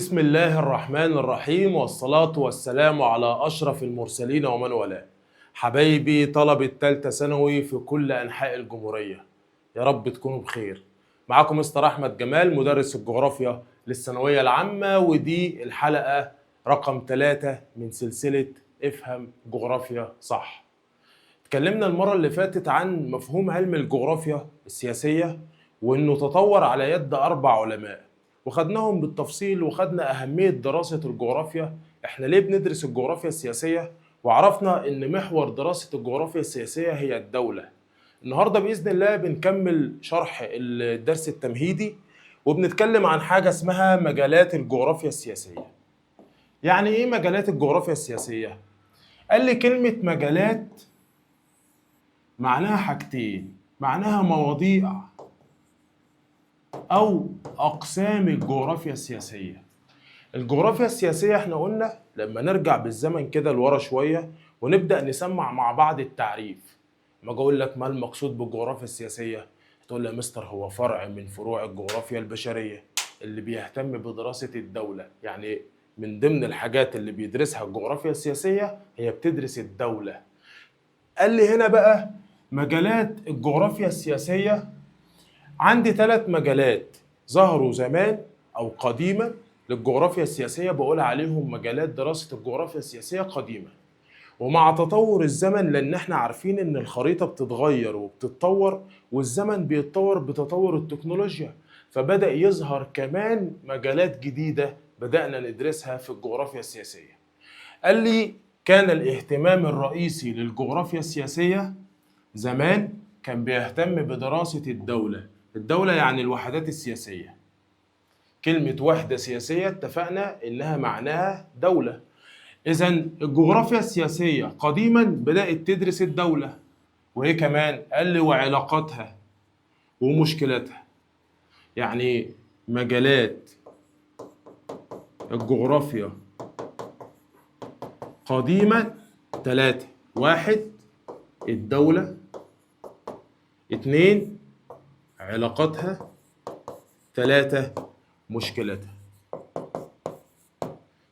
بسم الله الرحمن الرحيم، والصلاة والسلام على أشرف المرسلين ومن والاه. حبايبي طلبة تالتة ثانوي في كل أنحاء الجمهورية، يا رب تكونوا بخير. معاكم مستر أحمد جمال مدرس الجغرافيا للثانوية العامة، ودي الحلقة رقم 3 من سلسلة افهم جغرافيا صح. اتكلمنا المرة اللي فاتت عن مفهوم علم الجغرافيا السياسية، وإنه تطور على يد 4 علماء، وخدناهم بالتفصيل، وخدنا أهمية دراسة الجغرافيا. إحنا ليه بندرس الجغرافيا السياسية؟ وعرفنا إن محور دراسة الجغرافيا السياسية هي الدولة. النهاردة بإذن الله بنكمل شرح الدرس التمهيدي، وبنتكلم عن حاجة اسمها مجالات الجغرافيا السياسية. يعني إيه مجالات الجغرافيا السياسية؟ قال لي كلمة مجالات معناها حاجتين، معناها مواضيع أو أقسام الجغرافيا السياسية. الجغرافيا السياسية احنا قلنا لما نرجع بالزمن كده لورا شوية ونبدأ نسمع مع بعض التعريف. لما أقول لك ما المقصود بالجغرافيا السياسية، تقول لي يا مستر هو فرع من فروع الجغرافيا البشرية اللي بيهتم بدراسة الدولة. يعني من ضمن الحاجات اللي بيدرسها الجغرافيا السياسية هي بتدرس الدولة. قال لي هنا بقى مجالات الجغرافيا السياسية، عندي 3 مجالات ظهروا زمان أو قديما للجغرافيا السياسية، بقول عليهم مجالات دراسة الجغرافيا السياسية قديما. ومع تطور الزمن، لأن احنا عارفين إن الخريطة بتتغير وبتتطور، والزمن بيتطور بتطور التكنولوجيا، فبدأ يظهر كمان مجالات جديدة بدأنا ندرسها في الجغرافيا السياسية. قال لي كان الاهتمام الرئيسي للجغرافيا السياسية زمان كان بيهتم بدراسة الدولة. الدولة يعني الوحدات السياسية. كلمة وحدة سياسية اتفقنا إنها معناها دولة. إذا الجغرافيا السياسية قديما بدأت تدرس الدولة، وإيه كمان؟ قال لي وعلاقاتها ومشكلاتها. يعني مجالات الجغرافيا قديما 3: 1 الدولة، 2 علاقاتها، 3 مشكلتها.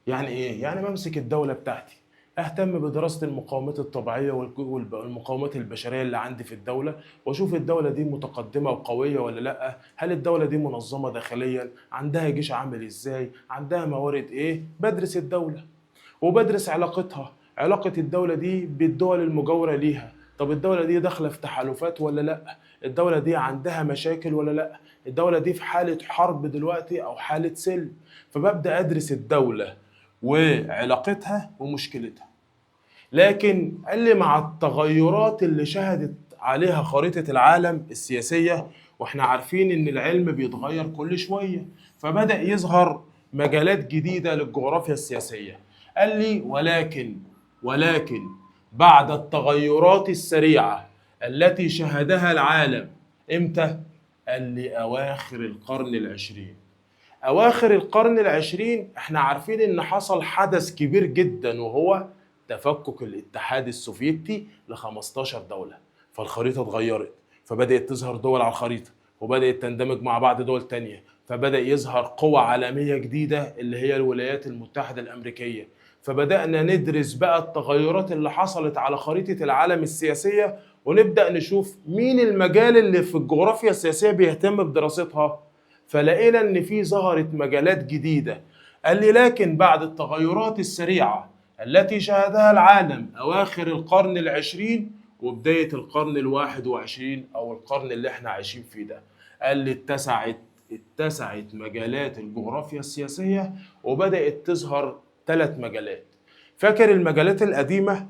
يعني ايه؟ يعني بمسك الدولة بتاعتي اهتم بدراسة المقاومات الطبيعية والمقاومات البشرية اللي عندي في الدولة، واشوف الدولة دي متقدمة وقوية ولا لا، هل الدولة دي منظمة داخليا، عندها جيش عامل ازاي، عندها موارد ايه. بدرس الدولة وبدرس علاقتها، علاقة الدولة دي بالدول المجاورة ليها. طب الدولة دي داخلة في تحالفات ولا لا؟ الدولة دي عندها مشاكل ولا لا؟ الدولة دي في حالة حرب دلوقتي أو حالة سلم؟ فببدأ أدرس الدولة وعلاقتها ومشكلتها. لكن قال لي مع التغيرات اللي شهدت عليها خريطة العالم السياسية، واحنا عارفين ان العلم بيتغير كل شوية، فبدأ يظهر مجالات جديدة للجغرافيا السياسية. قال لي ولكن بعد التغيرات السريعة التي شهدها العالم. امتى؟ قال لي أواخر القرن العشرين. أواخر القرن العشرين احنا عارفين إن حصل حدث كبير جدا، وهو تفكك الاتحاد السوفيتي ل 15 دولة. فالخريطة اتغيرت، فبدأت تظهر دول على الخريطة، وبدأت تندمج مع بعض دول تانية، فبدأ يظهر قوى عالمية جديدة اللي هي الولايات المتحدة الأمريكية. فبدأنا ندرس بقى التغيرات اللي حصلت على خريطة العالم السياسية، ونبدأ نشوف مين المجال اللي في الجغرافيا السياسية بيهتم بدراستها. فلقينا ان في ظهرت مجالات جديدة. قال لي لكن بعد التغيرات السريعة التي شهدها العالم اواخر القرن العشرين وبداية القرن الواحد وعشرين او القرن اللي احنا عايشين فيه ده، قال لي اتسعت مجالات الجغرافيا السياسية، وبدأت تظهر 3 مجالات. فاكر المجالات القديمة؟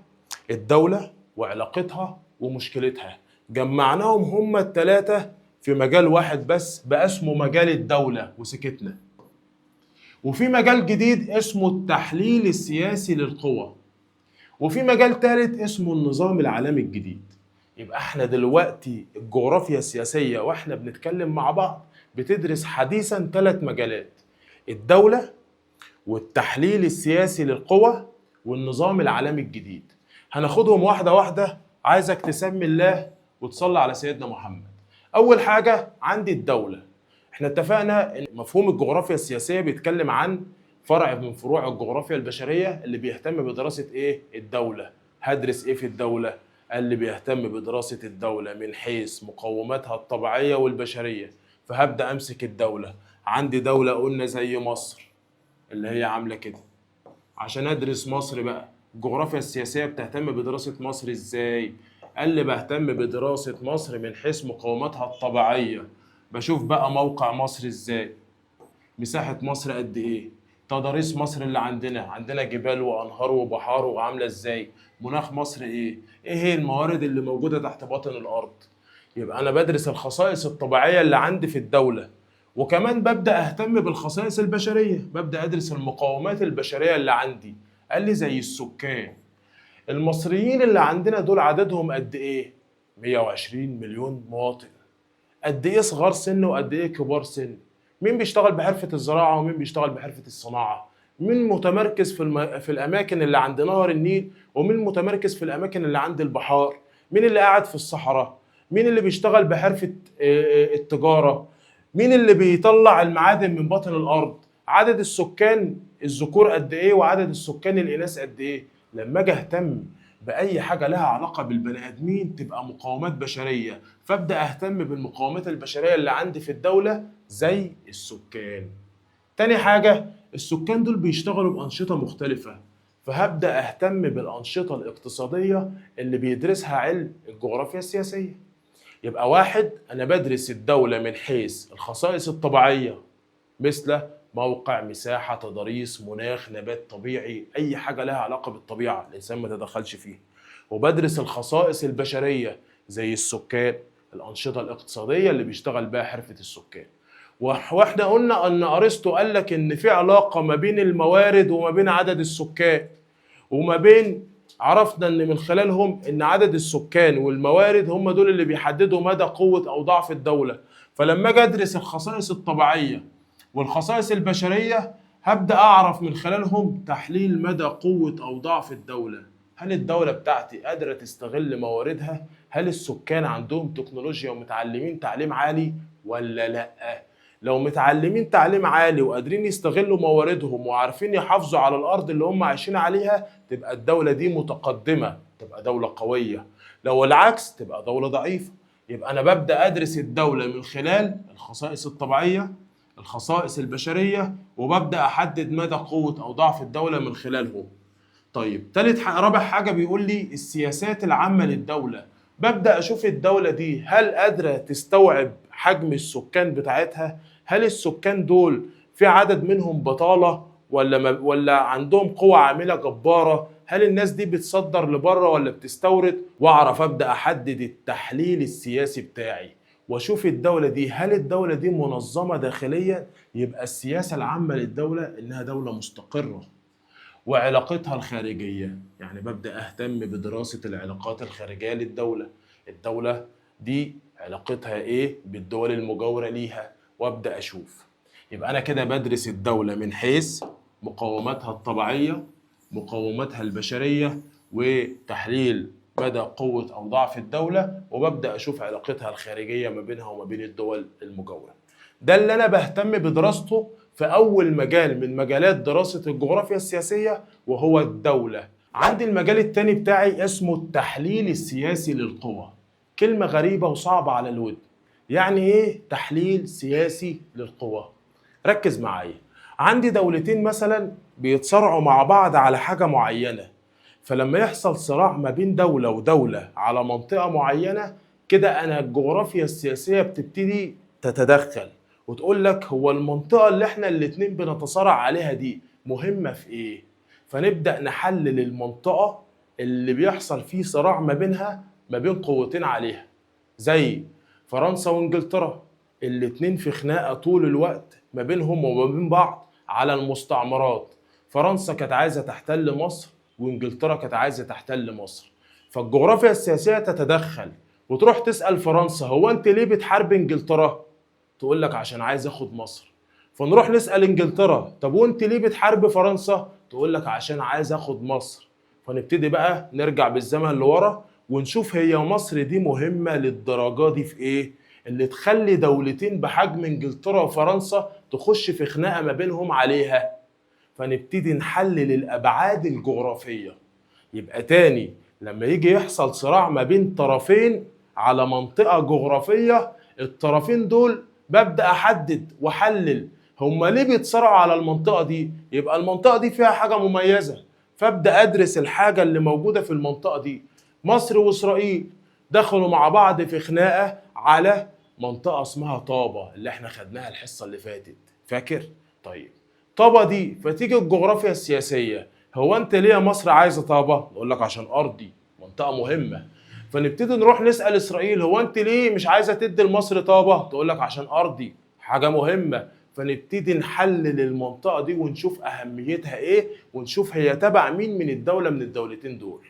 الدولة وعلاقتها ومشكلتها، جمعناهم هما ال3 في مجال واحد بس بقى اسمه مجال الدولة وسكتنا. وفي مجال جديد اسمه التحليل السياسي للقوى، وفي مجال ثالث اسمه النظام العالمي الجديد. يبقى احنا دلوقتي الجغرافيا السياسية واحنا بنتكلم مع بعض بتدرس حديثا 3 مجالات: الدولة والتحليل السياسي للقوى والنظام العالمي الجديد. هناخدهم واحدة واحدة، عايزك تسمي الله وتصلي على سيدنا محمد. أول حاجة عندي الدولة. احنا اتفقنا ان مفهوم الجغرافيا السياسية بيتكلم عن فرع من فروع الجغرافيا البشرية اللي بيهتم بدراسة إيه؟ الدولة. هدرس إيه في الدولة؟ قال لي بيهتم بدراسة الدولة من حيث مقوماتها الطبيعية والبشرية. فهبدأ أمسك الدولة. عندي دولة قلنا زي مصر اللي هي عاملة كده. عشان أدرس مصر بقى، الجغرافيا السياسية بتهتم بدراسة مصر إزاي؟ قال لي بهتم بدراسة مصر من حيث مقوماتها الطبيعية. بشوف بقى موقع مصر إزاي؟ مساحة مصر قد إيه؟ تضاريس مصر اللي عندنا جبال وأنهار وبحار وعاملة إزاي؟ مناخ مصر إيه؟ إيه هي الموارد اللي موجودة تحت باطن الأرض؟ يبقى أنا بدرس الخصائص الطبيعية اللي عندي في الدولة، وكمان ببدأ أهتم بالخصائص البشرية، ببدأ أدرس المقومات البشرية اللي عندي. قال لي زي السكان. المصريين اللي عندنا دول عددهم قد إيه؟ 120 مليون مواطن. قد ايه صغار سن وقد ايه كبار سن؟ مين بيشتغل بحرفة الزراعة ومين بيشتغل بحرفة الصناعة؟ مين متمركز في الأماكن اللي عند نهر النيل ومين متمركز في الأماكن اللي عند البحار؟ مين اللي قاعد في الصحراء؟ مين اللي بيشتغل بحرفة التجارة؟ مين اللي بيطلع المعادن من باطن الأرض؟ عدد السكان الذكور قد ايه وعدد السكان الإناث قد ايه؟ لما اجي اهتم بأي حاجة لها علاقة بالبني آدمين تبقى مقومات بشرية، فأبدأ أهتم بالمقومات البشرية اللي عندي في الدولة زي السكان. تاني حاجة، السكان دول بيشتغلوا بأنشطة مختلفة، فهبدأ أهتم بالأنشطة الاقتصادية اللي بيدرسها علم الجغرافيا السياسية. يبقى واحد، أنا بدرس الدولة من حيث الخصائص الطبيعية مثل موقع، مساحة، تضاريس، مناخ، نبات طبيعي، أي حاجة لها علاقة بالطبيعة الإنسان ما تدخلش فيها. وبدرس الخصائص البشرية زي السكان، الأنشطة الاقتصادية اللي بيشتغل بها حرفة السكان. واحنا قلنا أن أرسطو قال لك إن في علاقة ما بين الموارد وما بين عدد السكان، وما بين، عرفنا ان من خلالهم ان عدد السكان والموارد هم دول اللي بيحددوا مدى قوة او ضعف الدولة. فلما اجي ادرس الخصائص الطبيعية والخصائص البشرية هبدأ اعرف من خلالهم تحليل مدى قوة او ضعف الدولة. هل الدولة بتاعتي قادرة تستغل مواردها؟ هل السكان عندهم تكنولوجيا ومتعلمين تعليم عالي ولا لا؟ لو متعلمين تعليم عالي وقادرين يستغلوا مواردهم وعارفين يحافظوا على الأرض اللي هم عايشين عليها، تبقى الدولة دي متقدمة، تبقى دولة قوية. لو العكس تبقى دولة ضعيفة. يبقى أنا ببدأ أدرس الدولة من خلال الخصائص الطبيعية، الخصائص البشرية، وببدأ أحدد مدى قوة أو ضعف الدولة من خلالهم. طيب رابع حاجة بيقول لي السياسات العامة للدولة. ببدأ أشوف الدولة دي هل قادرة تستوعب حجم السكان بتاعتها؟ هل السكان دول في عدد منهم بطالة ولا عندهم قوة عاملة جبارة؟ هل الناس دي بتصدر لبره ولا بتستورد؟ واعرف ابدأ احدد التحليل السياسي بتاعي واشوف الدولة دي هل الدولة دي منظمة داخليا؟ يبقى السياسة العامة للدولة انها دولة مستقرة. وعلاقتها الخارجية، يعني ببدأ أهتم بدراسة العلاقات الخارجية للدولة. الدولة دي علاقتها إيه بالدول المجاورة ليها، وأبدأ أشوف. يبقى أنا كده بدرس الدولة من حيث مقوماتها الطبيعية، مقوماتها البشرية، وتحليل مدى قوة أو ضعف الدولة، وببدأ أشوف علاقتها الخارجية ما بينها وما بين الدول المجاورة. ده اللي أنا بهتم بدراسته في أول مجال من مجالات دراسة الجغرافيا السياسية، وهو الدولة. عندي المجال التاني بتاعي اسمه التحليل السياسي للقوى. كلمة غريبة وصعبة على الود. يعني إيه تحليل سياسي للقوى؟ ركز معايا. عندي دولتين مثلا بيتصارعوا مع بعض على حاجة معينة، فلما يحصل صراع ما بين دولة ودولة على منطقة معينة كده، أنا الجغرافيا السياسية بتبتدي تتدخل وتقول لك هو المنطقة اللي احنا الاتنين بنتصارع عليها دي مهمة في ايه؟ فنبدأ نحلل المنطقة اللي بيحصل فيه صراع ما بينها ما بين قوتين عليها، زي فرنسا وانجلترا، الاتنين في خناقة طول الوقت ما بينهم وما بين بعض على المستعمرات. فرنسا كانت عايزة تحتل مصر وانجلترا كانت عايزة تحتل مصر. فالجغرافيا السياسية تتدخل وتروح تسأل فرنسا هو انت ليه بتحارب انجلترا؟ تقول لك عشان عايز اخد مصر. فنروح نسأل انجلترا طب وانت ليه بتحارب فرنسا؟ تقول لك عشان عايز اخد مصر. فنبتدي بقى نرجع بالزمن لورا ونشوف هي مصر دي مهمة للدرجة دي في ايه اللي تخلي دولتين بحجم انجلترا وفرنسا تخش في خناقة ما بينهم عليها. فنبتدي نحلل الأبعاد الجغرافية. يبقى تاني، لما يجي يحصل صراع ما بين طرفين على منطقة جغرافية، الطرفين دول ببدأ أحدد وأحلل هما ليه بيتصارعوا على المنطقة دي. يبقى المنطقة دي فيها حاجة مميزة، فابدأ أدرس الحاجة اللي موجودة في المنطقة دي. مصر وإسرائيل دخلوا مع بعض في خناقة على منطقة اسمها طابة اللي احنا خدناها الحصة اللي فاتت، فاكر؟ طيب طابة دي، فتيجي الجغرافيا السياسية، هو انت ليه يا مصر عايزة طابة؟ نقول لك عشان أرضي، منطقة مهمة. فنبتدي نروح نسأل إسرائيل، هو انت ليه مش عايزة تدي لمصر طابة؟ تقول لك عشان أرضي، حاجة مهمة. فنبتدي نحلل المنطقة دي ونشوف أهميتها إيه، ونشوف هي تبع مين من الدولة من الدولتين دول.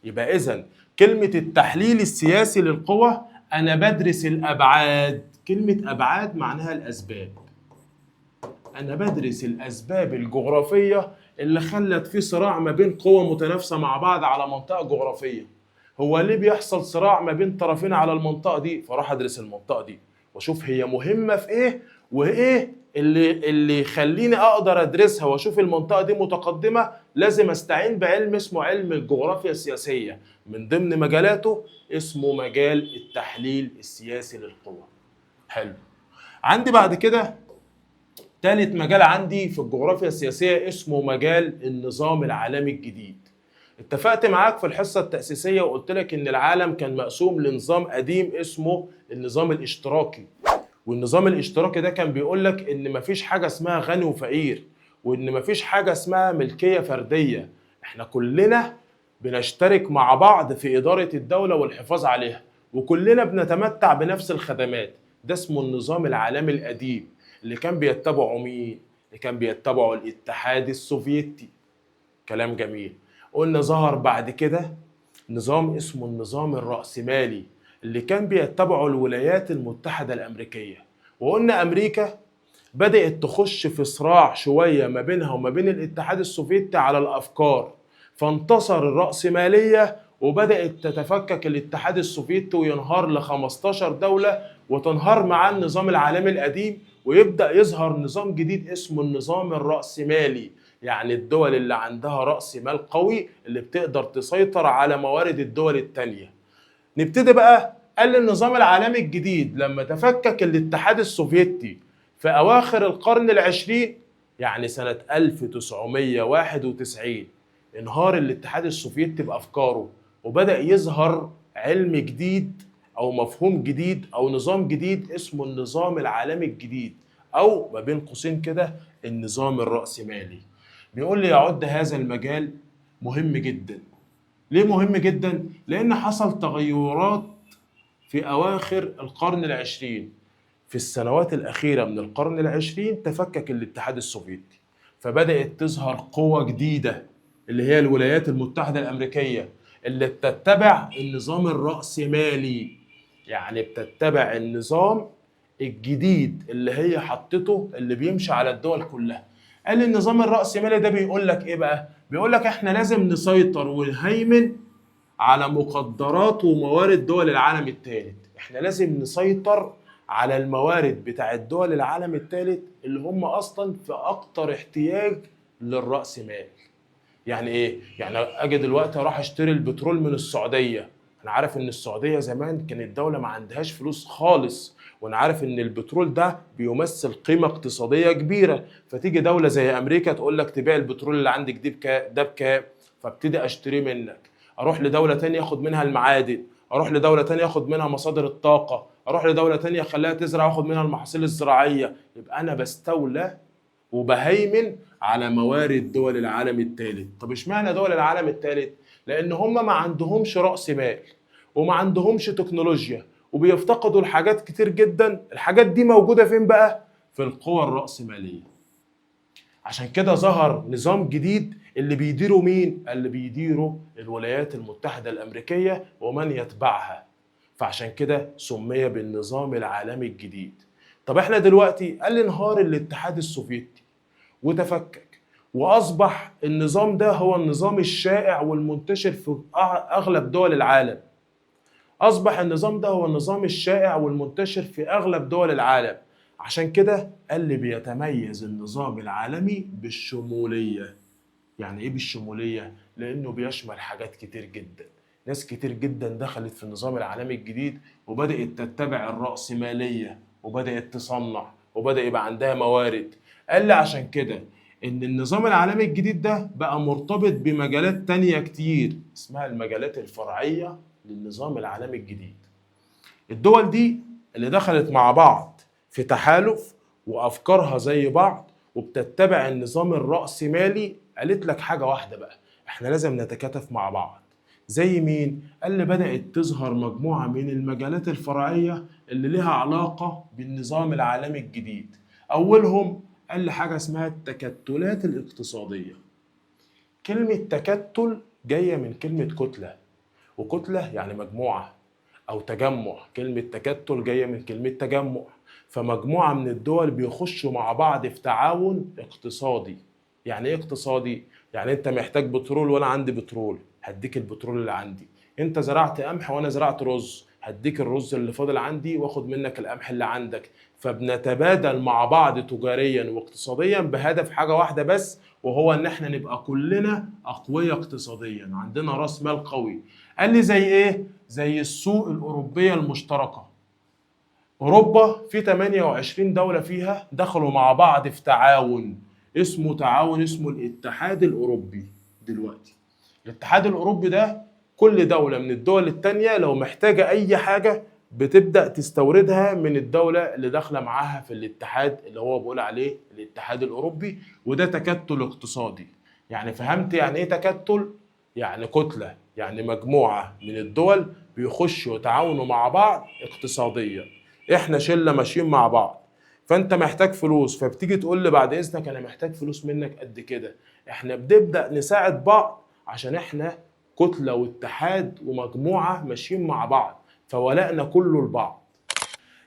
يبقى إذن كلمة التحليل السياسي للقوى، أنا بدرس الأبعاد. كلمة أبعاد معناها الأسباب. أنا بدرس الأسباب الجغرافية اللي خلت في صراع ما بين قوى متنافسة مع بعض على منطقة جغرافية. هو ليه بيحصل صراع ما بين طرفين على المنطقة دي؟ فراح أدرس المنطقة دي وأشوف هي مهمة في إيه، وإيه اللي يخليني أقدر أدرسها وأشوف المنطقة دي متقدمة. لازم أستعين بعلم اسمه علم الجغرافيا السياسية، من ضمن مجالاته اسمه مجال التحليل السياسي للقوى. حلو. عندي بعد كده تالت مجال عندي في الجغرافيا السياسية اسمه مجال النظام العالمي الجديد. اتفقت معاك في الحصة التأسيسية وقلت لك إن العالم كان مقسوم لنظام قديم اسمه النظام الاشتراكي، والنظام الاشتراكي ده كان بيقول لك إن مفيش حاجة اسمها غني وفقير، وإن مفيش حاجة اسمها ملكية فردية. إحنا كلنا بنشترك مع بعض في إدارة الدولة والحفاظ عليها، وكلنا بنتمتع بنفس الخدمات. ده اسمه النظام العالمي القديم اللي كان بيتبعه مين؟ اللي كان بيتبعه الاتحاد السوفيتي. كلام جميل. قلنا ظهر بعد كده نظام اسمه النظام الرأسمالي اللي كان بيتبعه الولايات المتحدة الأمريكية. وقلنا أمريكا بدأت تخش في صراع شوية ما بينها وما بين الاتحاد السوفيتي على الأفكار، فانتصر الرأسمالية وبدأت تتفكك الاتحاد السوفيتي وينهار ل 15 دولة، وتنهار مع النظام العالمي القديم، ويبدأ يظهر نظام جديد اسمه النظام الرأسمالي. يعني الدول اللي عندها رأس مال قوي اللي بتقدر تسيطر على موارد الدول التانية. نبتدي بقى. قال النظام العالمي الجديد لما تفكك الاتحاد السوفيتي في أواخر القرن العشرين، يعني سنة 1991، انهار الاتحاد السوفيتي بأفكاره، وبدأ يظهر علم جديد أو مفهوم جديد أو نظام جديد اسمه النظام العالمي الجديد، أو ما بين قوسين كده النظام الرأسمالي. بيقول لي يعد هذا المجال مهم جدا. ليه مهم جدا؟ لأن حصل تغيرات في أواخر القرن العشرين. في السنوات الأخيرة من القرن العشرين تفكك الاتحاد السوفيتي، فبدأت تظهر قوة جديدة اللي هي الولايات المتحدة الأمريكية، اللي بتتبع النظام الرأسمالي. يعني بتتبع النظام الجديد اللي هي حطته اللي بيمشي على الدول كلها. قال النظام الرأسمالي ده بيقول لك إيه بقى؟ بيقول لك إحنا لازم نسيطر ونهيمن على مقدرات وموارد دول العالم الثالث. إحنا لازم نسيطر على الموارد بتاع الدول العالم الثالث اللي هم أصلا في أكتر احتياج للرأسمال. يعني ايه؟ يعني اجي دلوقتي اروح اشتري البترول من السعوديه. انا عارف ان السعوديه زمان كانت دوله ما عندهاش فلوس خالص، وانا عارف ان البترول ده بيمثل قيمه اقتصاديه كبيره. فتيجي دوله زي امريكا تقول لك تبيع البترول اللي عندك دي ده بكام؟ فابتدي اشتريه منك. اروح لدوله تانية اخد منها المعادن، اروح لدوله تانية اخد منها مصادر الطاقه، اروح لدوله تانية اخليها تزرع واخد منها المحاصيل الزراعيه. يبقى انا بستولى وبهيمن على موارد دول العالم الثالث. طب اشمعنى دول العالم الثالث؟ لان هم ما عندهمش رأس مال وما عندهمش تكنولوجيا وبيفتقدوا الحاجات كتير جدا. الحاجات دي موجودة فين بقى؟ في القوى الرأسمالية. عشان كده ظهر نظام جديد اللي بيديره مين؟ اللي بيديره الولايات المتحدة الأمريكية ومن يتبعها. فعشان كده سمي بالنظام العالمي الجديد. طب احنا دلوقتي قال انهار الاتحاد السوفيتي وتفكك، واصبح النظام ده هو النظام الشائع والمنتشر في اغلب دول العالم. اصبح النظام ده هو النظام الشائع والمنتشر في اغلب دول العالم. عشان كده قال لي بيتميز النظام العالمي بالشمولية. يعني ايه بالشمولية؟ لانه بيشمل حاجات كتير جدا. ناس كتير جدا دخلت في النظام العالمي الجديد وبدأت تتبع الرأسمالية وبدأت تصنع وبدأ يبقى عندها موارد. قال لي عشان كده ان النظام العالمي الجديد ده بقى مرتبط بمجالات تانية كتير اسمها المجالات الفرعية للنظام العالمي الجديد. الدول دي اللي دخلت مع بعض في تحالف وافكارها زي بعض وبتتبع النظام الرأسمالي قالت لك حاجة واحدة بقى، احنا لازم نتكاتف مع بعض. زي مين؟ قال لي بدأت تظهر مجموعة من المجالات الفرعية اللي لها علاقة بالنظام العالمي الجديد. أولهم قال لي حاجة اسمها التكتلات الاقتصادية. كلمة تكتل جاية من كلمة كتلة، وكتلة يعني مجموعة أو تجمع. كلمة تكتل جاية من كلمة تجمع، فمجموعة من الدول بيخشوا مع بعض في تعاون اقتصادي. يعني إيه اقتصادي؟ يعني أنت محتاج بترول وأنا عندي بترول، هديك البترول اللي عندي. أنت زرعت قمح وأنا زرعت رز، هديك الرز اللي فاضل عندي واخد منك القمح اللي عندك. فبنتبادل مع بعض تجاريا واقتصاديا بهدف حاجة واحدة بس، وهو ان احنا نبقى كلنا اقوياء اقتصاديا، عندنا راس مال قوي. قال لي زي ايه؟ زي السوق الاوروبيه المشتركه. اوروبا في 28 دوله فيها دخلوا مع بعض في تعاون اسمه الاتحاد الاوروبي. دلوقتي الاتحاد الاوروبي ده كل دوله من الدول التانيه لو محتاجه اي حاجه بتبدا تستوردها من الدوله اللي داخله معاها في الاتحاد اللي هو بيقول عليه الاتحاد الاوروبي. وده تكتل اقتصادي. يعني فهمت يعني ايه تكتل؟ يعني كتله، يعني مجموعه من الدول بيخشوا يتعاونوا مع بعض اقتصاديا. احنا شله ماشيين مع بعض، فانت محتاج فلوس فبتيجي تقول لي بعد اذنك انا محتاج فلوس منك قد كده. احنا بنبدا نساعد بعض عشان احنا كتله واتحاد ومجموعه ماشيين مع بعض، فولائنا كله لبعض.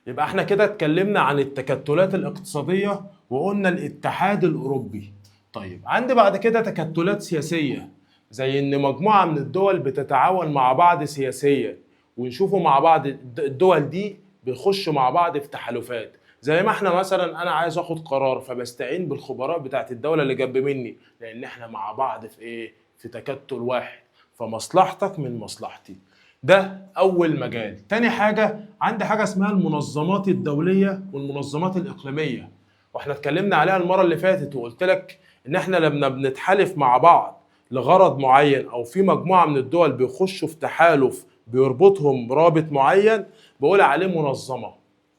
يبقى احنا كده اتكلمنا عن التكتلات الاقتصاديه وقلنا الاتحاد الاوروبي. طيب عندي بعد كده تكتلات سياسيه، زي ان مجموعه من الدول بتتعاون مع بعض سياسيا ونشوفوا مع بعض الدول دي بيخشوا مع بعض في تحالفات. زي ما احنا مثلا انا عايز اخد قرار فبستعين بالخبراء بتاعت الدوله اللي جنب مني، لان احنا مع بعض في ايه؟ في تكتل واحد، فمصلحتك من مصلحتي. ده اول مجال. تاني حاجه عندي حاجه اسمها المنظمات الدوليه والمنظمات الاقليميه، واحنا اتكلمنا عليها المره اللي فاتت وقلت لك ان احنا لما بنتحالف مع بعض لغرض معين او في مجموعه من الدول بيخشوا في تحالف بيربطهم رابط معين بقول عليه منظمه.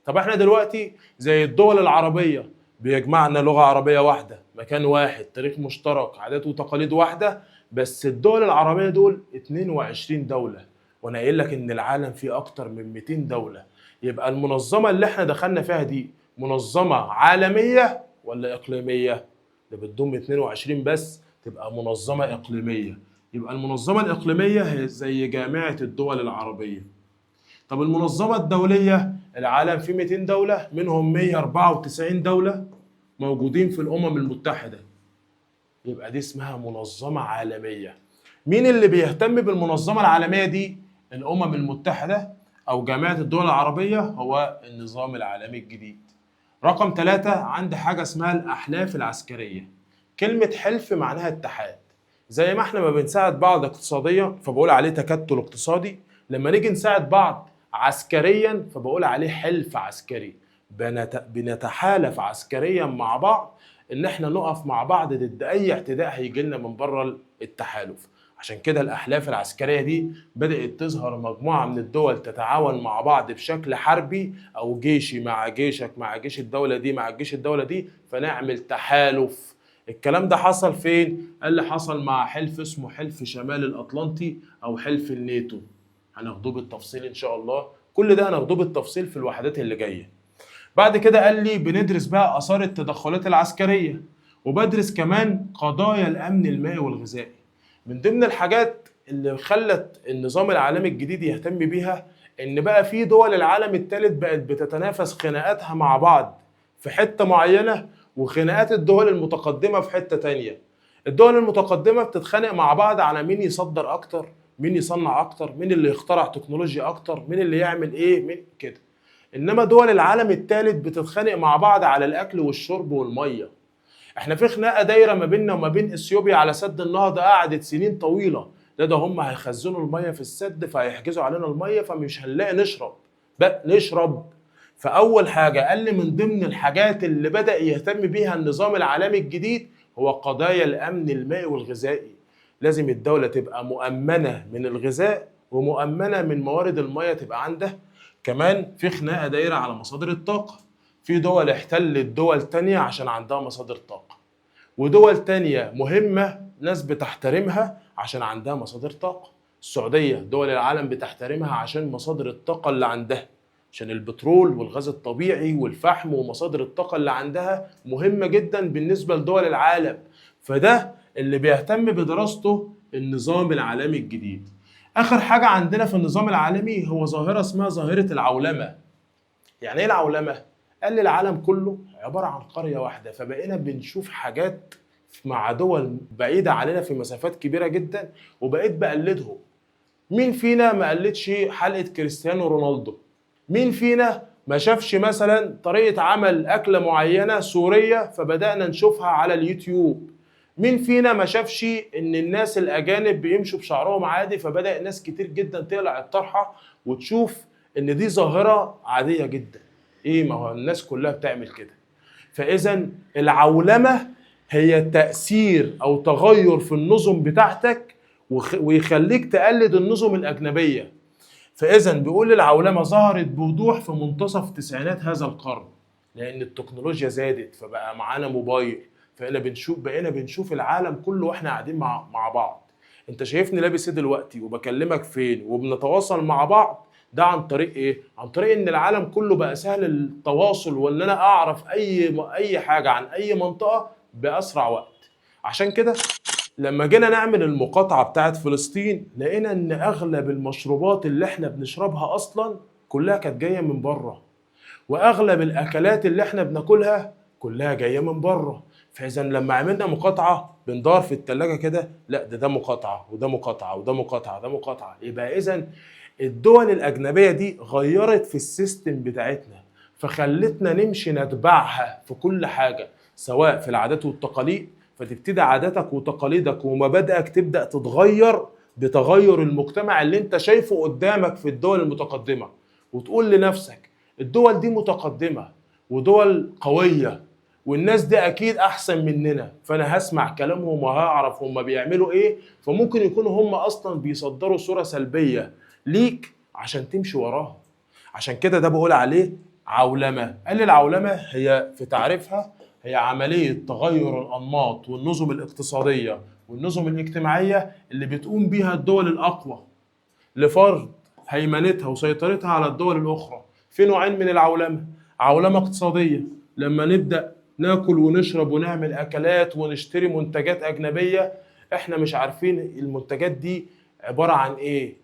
طب احنا دلوقتي زي الدول العربيه بيجمعنا لغه عربيه واحده، مكان واحد، تاريخ مشترك، عادات وتقاليد واحده. بس الدول العربيه دول 22 دوله، وانا قايل لك ان العالم فيه اكتر من 200 دولة. يبقى المنظمة اللي احنا دخلنا فيها دي منظمة عالمية ولا اقليمية؟ ده بتضم 22 بس تبقى منظمة اقليمية. يبقى المنظمة الاقليمية هي زي جامعة الدول العربية. طب المنظمة الدولية العالم فيه 200 دولة، منهم 194 دولة موجودين في الامم المتحدة، يبقى دي اسمها منظمة عالمية. مين اللي بيهتم بالمنظمة العالمية دي؟ الأمم المتحدة أو جامعة الدول العربية، هو النظام العالمي الجديد. رقم 3 عندي حاجة اسمها الأحلاف العسكرية. كلمة حلف معناها اتحاد. زي ما احنا ما بنساعد بعض اقتصاديا فبقول عليه تكتل اقتصادي، لما نيجي نساعد بعض عسكريا فبقول عليه حلف عسكري. بنتحالف عسكريا مع بعض ان احنا نقف مع بعض ضد اي اعتداء هيجي لنا من بره التحالف. عشان كده الاحلاف العسكريه دي بدات تظهر مجموعه من الدول تتعاون مع بعض بشكل حربي او جيشي، مع جيشك مع جيش الدوله دي مع جيش الدوله دي، فنعمل تحالف. الكلام ده حصل فين؟ قال لي حصل مع حلف اسمه حلف شمال الاطلنطي او حلف الناتو. هناخدوه بالتفصيل ان شاء الله، كل ده هناخدوه بالتفصيل في الوحدات اللي جايه. بعد كده قال لي بندرس بقى آثار التدخلات العسكرية، وبدرس كمان قضايا الأمن المائي والغذائي. من ضمن الحاجات اللي خلت النظام العالمي الجديد يهتم بيها إن بقى في دول العالم الثالث بقت بتتنافس خناقاتها مع بعض في حتة معينة، وخناقات الدول المتقدمة في حتة تانية. الدول المتقدمة بتتخانق مع بعض على مين يصدر أكتر، مين يصنع أكتر، مين اللي يخترع تكنولوجيا أكتر، مين اللي يعمل إيه، مين كده. انما دول العالم الثالث بتتخانق مع بعض على الاكل والشرب والميه. احنا في خناقه دايره ما بيننا وما بين اثيوبيا على سد النهضه قعدت سنين طويله، ده هم هيخزنوا الميه في السد فهيحجزوا علينا الميه فمش هنلاقي نشرب بقى نشرب. فاول حاجه قال لي من ضمن الحاجات اللي بدا يهتم بيها النظام العالمي الجديد هو قضايا الامن المائي والغذائي. لازم الدوله تبقى مؤمنه من الغذاء ومؤمنه من موارد الميه تبقى عندها. كمان في خناقه دايره على مصادر الطاقه، في دول احتلت دول تانية عشان عندها مصادر طاقة، ودول تانية مهمة ناس بتحترمها عشان عندها مصادر طاقة. السعودية دول العالم بتحترمها عشان مصادر الطاقة اللي عندها، عشان البترول والغاز الطبيعي والفحم ومصادر الطاقة اللي عندها مهمة جدا بالنسبة لدول العالم. فده اللي بيهتم بدراسته النظام العالمي الجديد. آخر حاجة عندنا في النظام العالمي هو ظاهرة اسمها ظاهرة العولمة. يعني ايه العولمة؟ قال لي العالم كله عبارة عن قرية واحدة، فبقينا بنشوف حاجات مع دول بعيدة علينا في مسافات كبيرة جدا وبقيت بقلدهم. مين فينا ما قلدش حلقة كريستيانو رونالدو؟ مين فينا ما شافش مثلا طريقة عمل أكلة معينة سورية فبدأنا نشوفها على اليوتيوب؟ مين فينا ما شافش إن الناس الأجانب بيمشوا بشعرهم عادي فبدأ ناس كتير جدا تقلع الطرحة وتشوف إن دي ظاهرة عادية جدا؟ إيه، ما هو الناس كلها بتعمل كده. فإذا العولمة هي تأثير أو تغير في النظم بتاعتك ويخليك تقلد النظم الأجنبية. فإذا بيقول العولمة ظهرت بوضوح في منتصف تسعينات هذا القرن، لأن التكنولوجيا زادت فبقى معانا موبايل، بقينا بنشوف العالم كله واحنا قاعدين مع بعض. انت شايفني لابس ايه دلوقتي وبكلمك فين وبنتواصل مع بعض، ده عن طريق ايه؟ عن طريق ان العالم كله بقى سهل التواصل وان انا اعرف اي حاجة عن اي منطقة باسرع وقت. عشان كده لما جينا نعمل المقاطعة بتاعت فلسطين لقينا ان اغلب المشروبات اللي احنا بنشربها اصلا كلها كانت جاية من بره، واغلب الاكلات اللي احنا بناكلها كلها جاية من بره. فاذا لما عملنا مقاطعة بندور في التلاجة كده، لا ده مقاطعة وده مقاطعة وده مقاطعة ده مقاطعة، يبقى اذا الدول الأجنبية دي غيرت في السيستم بتاعتنا فخلتنا نمشي نتبعها في كل حاجة، سواء في العادات والتقاليد، فتبتدي عاداتك وتقاليدك ومبادئك تبدأ تتغير بتغير المجتمع اللي انت شايفه قدامك في الدول المتقدمة، وتقول لنفسك الدول دي متقدمة ودول قوية والناس دي أكيد أحسن مننا، فأنا هسمع كلامهم وهعرف هم بيعملوا إيه. فممكن يكونوا هم أصلا بيصدروا صورة سلبية ليك عشان تمشي وراها. عشان كده ده بقول عليه عولمة. قال لي العولمة هي في تعريفها هي عملية تغير الأنماط والنظم الاقتصادية والنظم الاجتماعية اللي بتقوم بيها الدول الأقوى لفرض هيمنتها وسيطرتها على الدول الأخرى. في نوعين من العولمة: عولمة اقتصادية، لما نبدأ ناكل ونشرب ونعمل أكلات ونشتري منتجات أجنبية احنا مش عارفين المنتجات دي عبارة عن إيه،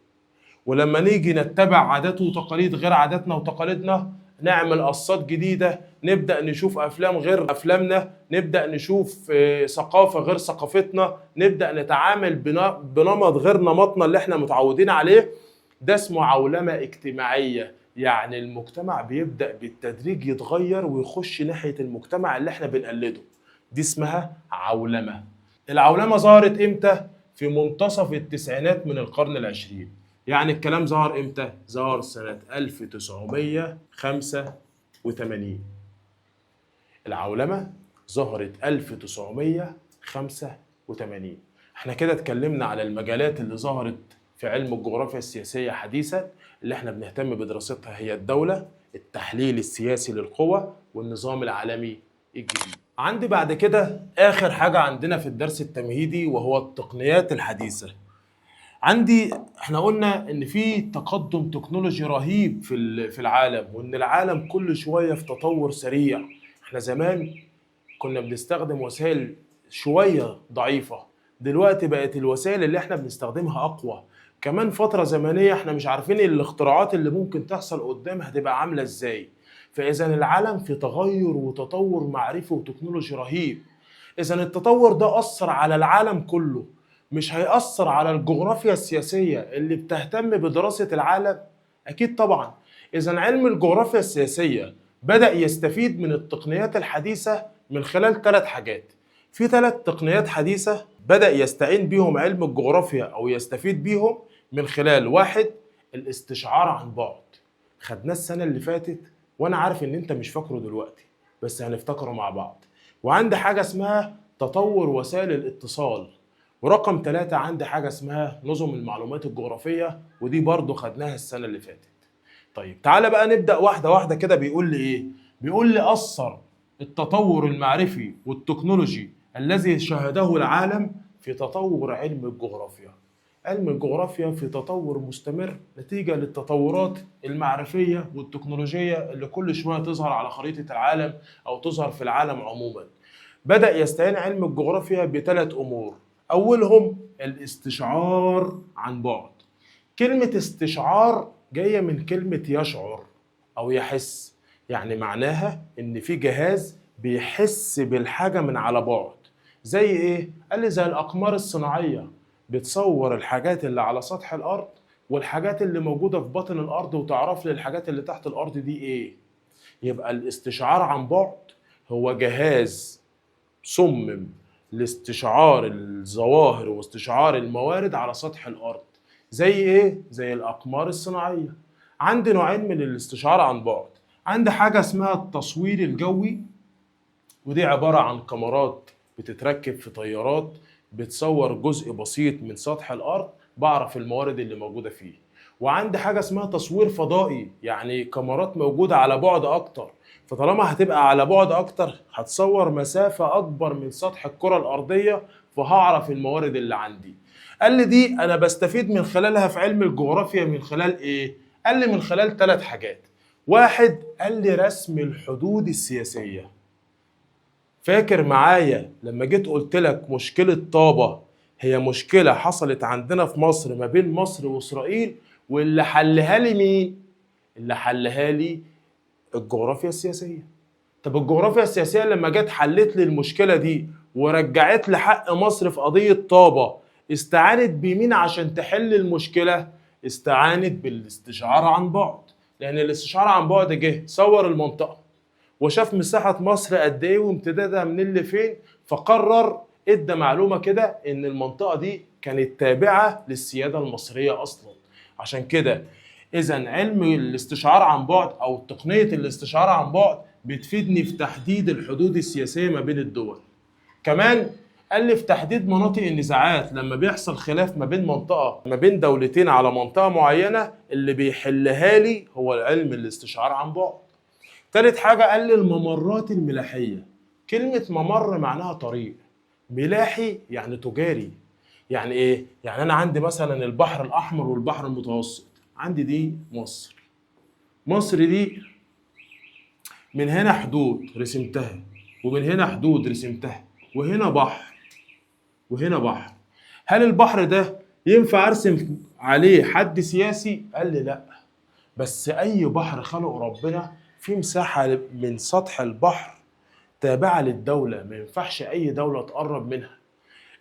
ولما نيجي نتبع عادات وتقاليد غير عاداتنا وتقاليدنا نعمل قصات جديدة، نبدأ نشوف أفلام غير أفلامنا، نبدأ نشوف ثقافة غير ثقافتنا، نبدأ نتعامل بنمط غير نمطنا اللي احنا متعودين عليه. ده اسمه عولمة اجتماعية، يعني المجتمع بيبدأ بالتدريج يتغير ويخش ناحية المجتمع اللي احنا بنقلده، دي اسمها عولمة. العولمة ظهرت امتى؟ في منتصف التسعينات من القرن العشرين. يعني الكلام ظهر امتى؟ ظهر سنة 1985. العولمة ظهرت 1985. احنا كده اتكلمنا على المجالات اللي ظهرت في علم الجغرافيا السياسية حديثا اللي احنا بنهتم بدراستها، هي الدولة، التحليل السياسي للقوى، والنظام العالمي الجديد. عندي بعد كده آخر حاجة عندنا في الدرس التمهيدي وهو التقنيات الحديثة. احنا قلنا ان في تقدم تكنولوجي رهيب في العالم، وان العالم كل شويه في تطور سريع. احنا زمان كنا بنستخدم وسائل شويه ضعيفه، دلوقتي بقت الوسائل اللي احنا بنستخدمها اقوى. كمان فتره زمنيه احنا مش عارفين الاختراعات اللي ممكن تحصل قدام هتبقى عامله ازاي. فاذا العالم في تغير وتطور معرفي وتكنولوجي رهيب. اذا التطور ده اثر على العالم كله، مش هيأثر على الجغرافيا السياسية اللي بتهتم بدراسة العالم؟ أكيد طبعا. إذا علم الجغرافيا السياسية بدأ يستفيد من التقنيات الحديثة من خلال 3 حاجات. في 3 تقنيات حديثة بدأ يستعين بيهم علم الجغرافيا أو يستفيد بيهم من خلال: 1، الاستشعار عن بعد، خدناه السنة اللي فاتت وأنا عارف إن أنت مش فاكره دلوقتي بس هنفتكره مع بعض. وعندي حاجة اسمها تطور وسائل الاتصال. ورقم 3 عندي حاجة اسمها نظم المعلومات الجغرافية، ودي برضو خدناها السنة اللي فاتت. طيب تعالى بقى نبدأ واحدة واحدة كده. بيقول لي إيه؟ بيقول لي أثر التطور المعرفي والتكنولوجي الذي شهده العالم في تطور علم الجغرافيا. علم الجغرافيا في تطور مستمر نتيجة للتطورات المعرفية والتكنولوجية اللي كل شوية تظهر على خريطة العالم أو تظهر في العالم عموما. بدأ يستعين علم الجغرافيا ب3 أمور. أولهم الاستشعار عن بعد. كلمة استشعار جاية من كلمة يشعر أو يحس، يعني معناها إن في جهاز بيحس بالحاجة من على بعد. زي إيه؟ قال لي زي الأقمار الصناعية، بتصور الحاجات اللي على سطح الأرض والحاجات اللي موجودة في باطن الأرض وتعرف لي الحاجات اللي تحت الأرض دي إيه. يبقى الاستشعار عن بعد هو جهاز صمم لاستشعار الظواهر واستشعار الموارد على سطح الأرض. زي إيه؟ زي الأقمار الصناعية. عندي نوعين من الاستشعار عن بعد. عندي حاجة اسمها التصوير الجوي، ودي عبارة عن كاميرات بتتركب في طيارات بتصور جزء بسيط من سطح الأرض، بعرف الموارد اللي موجودة فيه. وعندي حاجة اسمها تصوير فضائي، يعني كاميرات موجودة على بعد أكتر، فطالما هتبقى على بعد أكتر هتصور مسافة أكبر من سطح الكرة الأرضية، فهعرف الموارد اللي عندي. قال لي دي أنا بستفيد من خلالها في علم الجغرافيا من خلال إيه؟ قال لي من خلال 3 حاجات. 1، قال لي رسم الحدود السياسية. فاكر معايا لما جيت قلت لك مشكلة طابة هي مشكلة حصلت عندنا في مصر ما بين مصر وإسرائيل، واللي حلها لي مين؟ اللي حلها لي الجغرافيا السياسية. طب الجغرافيا السياسية لما جت حلت لي المشكلة دي ورجعت لي حق مصر في قضية طابة، استعانت بمين عشان تحل المشكلة؟ استعانت بالاستشعار عن بعد، لأن الاستشعار عن بعد جه صور المنطقة وشاف مساحة مصر قد ايه وامتدادها منين لفين، فقرر ادى معلومة كده ان المنطقة دي كانت تابعة للسيادة المصرية اصلا. عشان كده اذا علم الاستشعار عن بعد او تقنية الاستشعار عن بعد بتفيدني في تحديد الحدود السياسية ما بين الدول. كمان قال لي في تحديد مناطق النزاعات، لما بيحصل خلاف ما بين منطقة ما بين دولتين على منطقة معينة، اللي بيحلها لي هو علم الاستشعار عن بعد. تالت حاجة قال لي الممرات الملاحية. كلمة ممر معناها طريق، ملاحي يعني تجاري. يعني ايه؟ يعني انا عندي مثلا البحر الاحمر والبحر المتوسط، عندي دي مصر. مصر دي من هنا حدود رسمتها، ومن هنا حدود رسمتها، وهنا بحر وهنا بحر. هل البحر ده ينفع ارسم عليه حد سياسي؟ قال لي لا، بس اي بحر خلقه ربنا في مساحة من سطح البحر تابعة للدولة، ما ينفعش اي دولة تقرب منها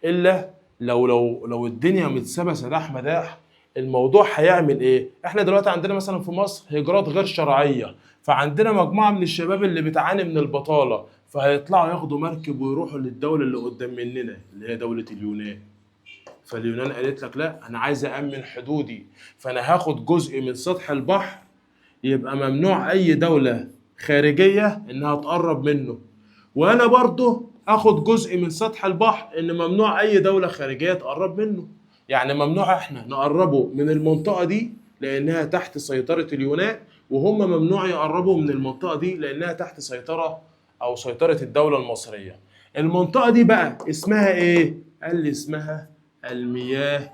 الا لو الدنيا متسابة سداح مداح. الموضوع هيعمل ايه؟ احنا دلوقتي عندنا مثلا في مصر هجرات غير شرعية، فعندنا مجموعة من الشباب اللي بتعاني من البطالة، فهيطلعوا ياخدوا مركب ويروحوا للدولة اللي قدام مننا اللي هي دولة اليونان. فاليونان قالت لك لا، انا عايز امن حدودي، فانا هاخد جزء من سطح البحر، يبقى ممنوع اي دولة خارجية انها تقرب منه، وانا برضه اخد جزء من سطح البحر ان ممنوع اي دولة خارجية تقرب منه. يعني ممنوع احنا نقربه من المنطقة دي لانها تحت سيطرة اليونان، وهم ممنوع يقربوا من المنطقة دي لانها تحت سيطرة او سيطرة الدولة المصرية. المنطقة دي بقى اسمها ايه؟ قال لي اسمها المياه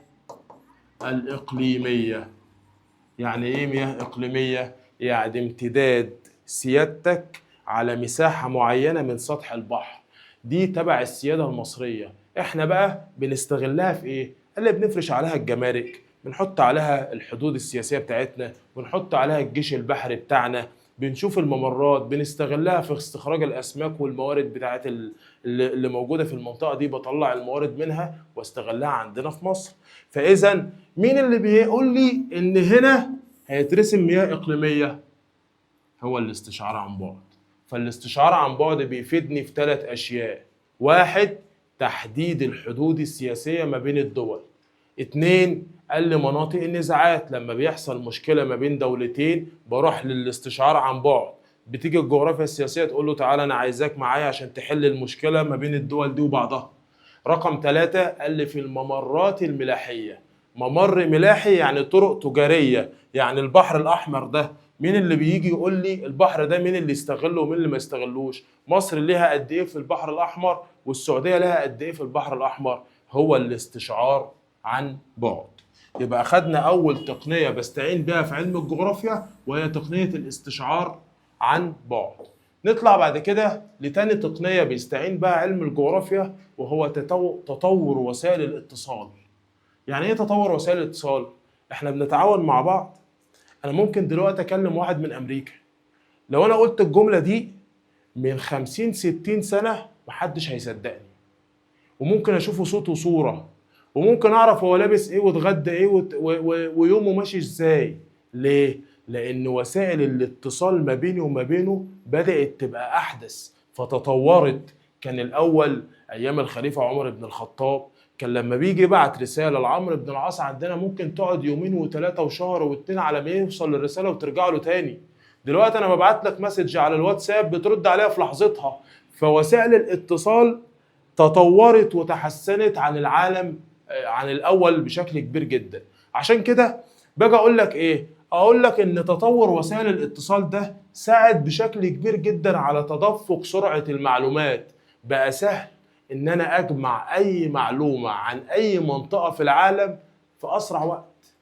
الإقليمية. يعني ايه مياه إقليمية؟ يعني امتداد سيادتك على مساحة معينة من سطح البحر، دي تبع السيادة المصرية. احنا بقى بنستغلها في ايه؟ اللي بنفرش عليها الجمارك، بنحط عليها الحدود السياسية بتاعتنا، بنحط عليها الجيش البحري بتاعنا، بنشوف الممرات، بنستغلها في استخراج الأسماك والموارد بتاعت اللي موجودة في المنطقة دي، بطلع الموارد منها واستغلها عندنا في مصر. فإذا مين اللي بيقول لي إن هنا هيترسم مياه إقليمية، هو الاستشعار عن بعد. فالاستشعار عن بعد بيفيدني في 3 أشياء: 1 تحديد الحدود السياسية ما بين الدول، 2 قال لي مناطق النزاعات، لما بيحصل مشكلة ما بين دولتين بروح للاستشعار عن بعد، بتيجي الجغرافيا السياسية تقول له تعالى أنا عايزاك معايا عشان تحل المشكلة ما بين الدول دي وبعضها. رقم 3 قال لي في الممرات الملاحية، ممر ملاحي يعني طرق تجارية، يعني البحر الأحمر ده مين اللي بيجي يقول لي البحر ده مين اللي يستغله ومين اللي ما يستغلوش؟ مصر ليها قد ايه في البحر الاحمر والسعوديه لها قد ايه في البحر الاحمر؟ هو الاستشعار عن بعد. يبقى اخدنا اول تقنيه بستعين بها في علم الجغرافيا وهي تقنيه الاستشعار عن بعد. نطلع بعد كده لتاني تقنيه بيستعين بها علم الجغرافيا وهو تطور وسائل الاتصال. يعني ايه تطور وسائل الاتصال؟ احنا بنتعاون مع بعض. انا ممكن دلوقتي اكلم واحد من امريكا، لو انا قلت الجمله دي من 50 60 سنه محدش هيصدقني، وممكن اشوفه صوت وصوره، وممكن اعرف هو لابس ايه واتغدى ايه ويومه ماشي ازاي. ليه؟ لان وسائل الاتصال ما بيني وما بينه بدات تبقى احدث فتطورت. كان الاول ايام الخليفه عمر بن الخطاب كان لما بيجي يبعت رساله لعمرو بن العاص عندنا ممكن تقعد يومين و3 وشهر و2 على ما يوصل الرساله وترجع له تاني. دلوقتي انا ببعت لك مسج على الواتساب بترد عليها في لحظتها. فوسائل الاتصال تطورت وتحسنت عن العالم عن الاول بشكل كبير جدا. عشان كده باجي اقول لك ايه؟ اقول لك ان تطور وسائل الاتصال ده ساعد بشكل كبير جدا على تدفق سرعه المعلومات. بقى سهل ان انا اجمع اي معلومه عن اي منطقه في العالم في اسرع وقت.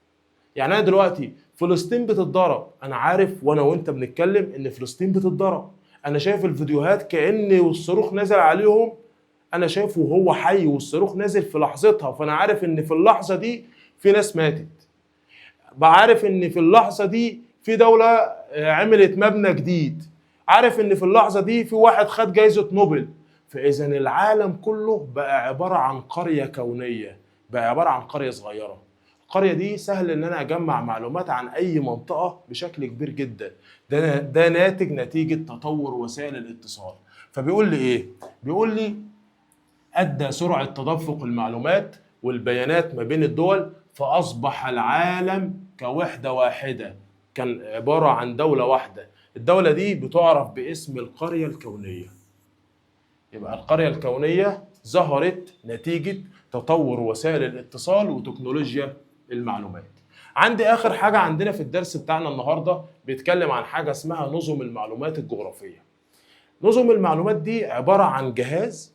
يعني انا دلوقتي فلسطين بتتضرب، انا عارف وانا وانت بنتكلم ان فلسطين بتتضرب، انا شايف الفيديوهات كأن والصاروخ نزل عليهم، انا شايفه وهو حي والصاروخ نازل في لحظتها، فانا عارف ان في اللحظه دي في ناس ماتت، بعرف ان في اللحظه دي في دوله عملت مبنى جديد، عارف ان في اللحظه دي في واحد خد جائزه نوبل. فاذا العالم كله بقى عباره عن قريه كونيه، بقى عباره عن قريه صغيره. القريه دي سهل ان انا اجمع معلومات عن اي منطقه بشكل كبير جدا. ده نتيجه تطور وسائل الاتصال. فبيقول لي ايه؟ بيقول لي ادى سرعه تدفق المعلومات والبيانات ما بين الدول فاصبح العالم كوحده واحده، كان عباره عن دوله واحده. الدوله دي بتعرف باسم القريه الكونيه. يبقى القريه الكونيه ظهرت نتيجه تطور وسائل الاتصال وتكنولوجيا المعلومات. عندي اخر حاجه عندنا في الدرس بتاعنا النهارده بيتكلم عن حاجه اسمها نظم المعلومات الجغرافيه. نظم المعلومات دي عباره عن جهاز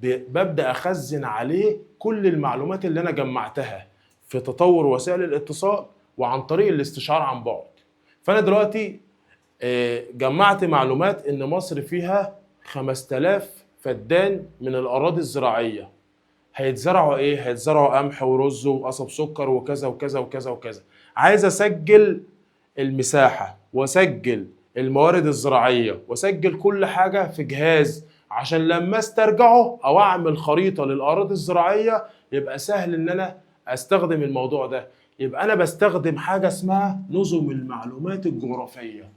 ببدأ أخزن عليه كل المعلومات اللي أنا جمعتها في تطور وسائل الاتصال وعن طريق الاستشعار عن بعد. فأنا دلوقتي جمعت معلومات إن مصر فيها 5000 فدان من الأراضي الزراعية، هيتزرعوا إيه؟ هيتزرعوا قمح ورز وقصب سكر وكذا وكذا وكذا وكذا. عايز أسجل المساحة وأسجل الموارد الزراعية وأسجل كل حاجة في جهاز عشان لما استرجعه او اعمل خريطه للاراضي الزراعيه يبقى سهل ان انا استخدم الموضوع ده. يبقى انا بستخدم حاجه اسمها نظم المعلومات الجغرافيه.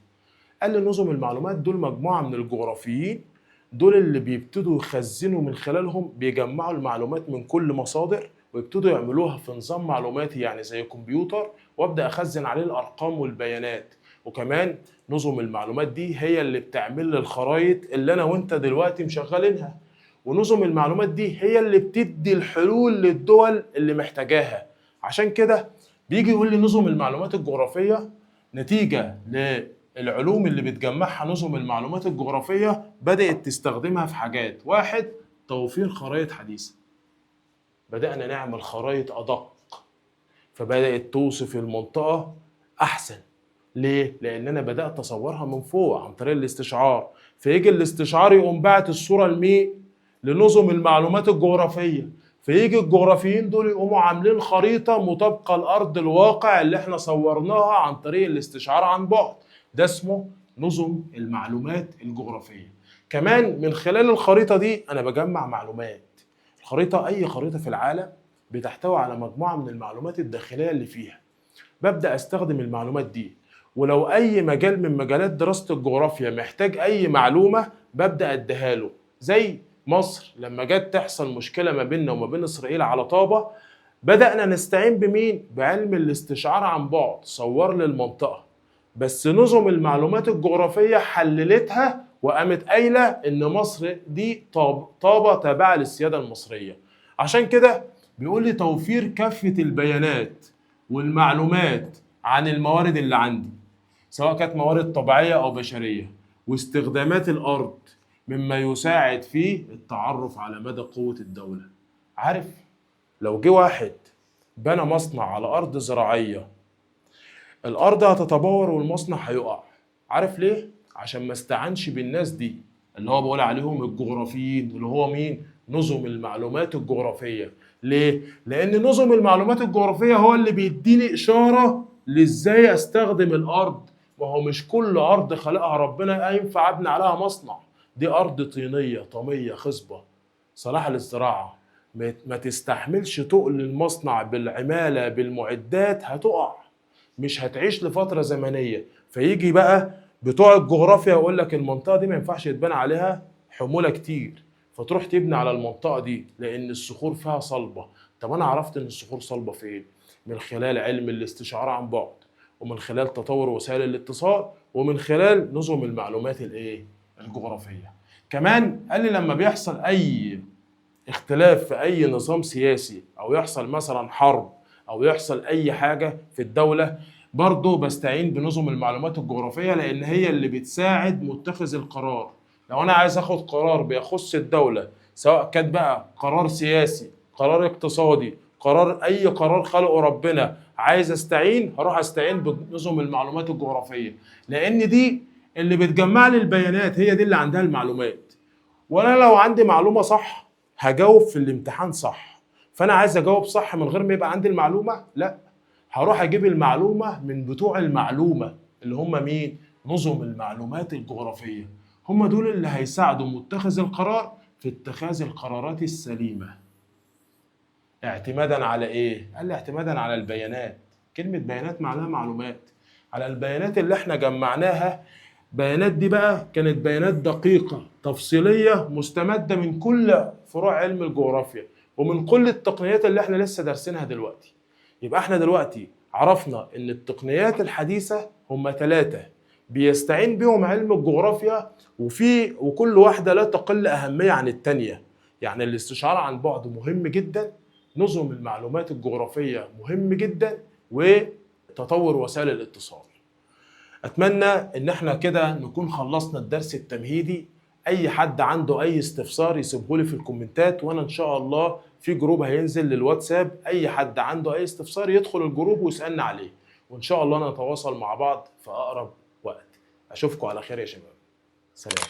قال لي نظم المعلومات دول مجموعه من الجغرافيين، دول اللي بيبتدوا يخزنوا من خلالهم، بيجمعوا المعلومات من كل مصادر ويبتدوا يعملوها في نظام معلوماتي يعني زي كمبيوتر، وابدا اخزن عليه الارقام والبيانات. وكمان نظم المعلومات دي هي اللي بتعمل لي الخرائط اللي انا وانت دلوقتي مشغلينها، ونظم المعلومات دي هي اللي بتدي الحلول للدول اللي محتاجاها. عشان كده بيجي يقول لي نظم المعلومات الجغرافية نتيجة للعلوم اللي بتجمعها نظم المعلومات الجغرافية بدأت تستخدمها في حاجات. 1 توفير خرائط حديثة، بدأنا نعمل خرائط أدق فبدأت توصف المنطقة أحسن. ليه؟ لأن أنا بدأت أصورها من فوق عن طريق الاستشعار، فيجي الاستشعار يقوم باعت الصورة لمين؟ لنظم المعلومات الجغرافية، فيجي الجغرافيين دول يقوموا عاملين خريطة مطابقة لأرض الواقع اللي احنا صورناها عن طريق الاستشعار عن بعد. ده اسمه نظم المعلومات الجغرافية. كمان من خلال الخريطة دي أنا بجمع معلومات. الخريطة أي خريطة في العالم بتحتوي على مجموعة من المعلومات الداخلية اللي فيها. ببدأ استخدم المعلومات دي. ولو اي مجال من مجالات دراسة الجغرافيا محتاج اي معلومة ببدأ اديها له. زي مصر لما جت تحصل مشكلة ما بيننا وما بين اسرائيل على طابة، بدأنا نستعين بمين؟ بعلم الاستشعار عن بعد، صور لي المنطقة، بس نظم المعلومات الجغرافية حللتها وقامت قايلة إن مصر دي طابة تابعة للسيادة المصرية. عشان كده بيقول لي توفير كافة البيانات والمعلومات عن الموارد اللي عندي، سواء كانت موارد طبيعية أو بشرية، واستخدامات الأرض، مما يساعد في التعرف على مدى قوة الدولة. عارف لو جه واحد بنى مصنع على أرض زراعية، الأرض هتتبور والمصنع هيقع. عارف ليه؟ عشان ما استعنش بالناس دي اللي هو بقول عليهم الجغرافيين، اللي هو مين؟ نظم المعلومات الجغرافية. ليه؟ لأن نظم المعلومات الجغرافية هو اللي بيديني إشارة لإزاي أستخدم الأرض. ما هو مش كل أرض خلقها ربنا ينفع أبني عليها مصنع. دي أرض طينية طمية خصبة صلاحة للزراعة، ما تستحملش تقل المصنع بالعمالة بالمعدات، هتقع، مش هتعيش لفترة زمنية. فيجي بقى بتوع الجغرافيا يقول لك المنطقة دي ما ينفعش يتبنى عليها حمولة كتير، فتروح تبني على المنطقة دي لأن الصخور فيها صلبة. طب أنا عرفت إن الصخور صلبة فين؟ من خلال علم الاستشعار عن بعد، ومن خلال تطور وسائل الاتصال، ومن خلال نظم المعلومات الجغرافية. كمان قال لي لما بيحصل أي اختلاف في أي نظام سياسي، أو يحصل مثلا حرب، أو يحصل أي حاجة في الدولة، برضه بستعين بنظم المعلومات الجغرافية، لأن هي اللي بتساعد متخذ القرار. لو أنا عايز أخد قرار بيخص الدولة، سواء كان بقى قرار سياسي، قرار اقتصادي، أي قرار خلقه ربنا، عايز أستعين، هروح أستعين بنظم المعلومات الجغرافية، لأن دي اللي بتجمع لي البيانات، هي دي اللي عندها المعلومات. وأنا لو عندي معلومة صح هجاوب في الامتحان صح. فانا عايز اجاوب صح من غير ما يبقى عندي المعلومه؟ لا، هروح اجيب المعلومه من بتوع المعلومه اللي هم مين؟ نظم المعلومات الجغرافيه. هم دول اللي هيساعدوا متخذ القرار في اتخاذ القرارات السليمه. اعتمادا على ايه؟ قال لي اعتمادا على البيانات. كلمه بيانات معناها معلومات، على البيانات اللي احنا جمعناها. بيانات دي بقى كانت بيانات دقيقة تفصيلية مستمدة من كل فروع علم الجغرافيا، ومن كل التقنيات اللي احنا لسه دارسينها دلوقتي. يبقى احنا دلوقتي عرفنا ان التقنيات الحديثة هم 3 بيستعين بهم علم الجغرافيا، وكل واحدة لا تقل أهمية عن التانية. يعني الاستشعار عن بعد مهم جدا، نظم المعلومات الجغرافية مهم جدا، وتطور وسائل الاتصال. اتمنى ان احنا كده نكون خلصنا الدرس التمهيدي. اي حد عنده اي استفسار يسيبه لي في الكومنتات، وانا ان شاء الله في جروب هينزل للواتساب، اي حد عنده اي استفسار يدخل الجروب ويسألنا عليه، وان شاء الله نتواصل مع بعض في اقرب وقت. اشوفكم على خير يا شباب. سلام.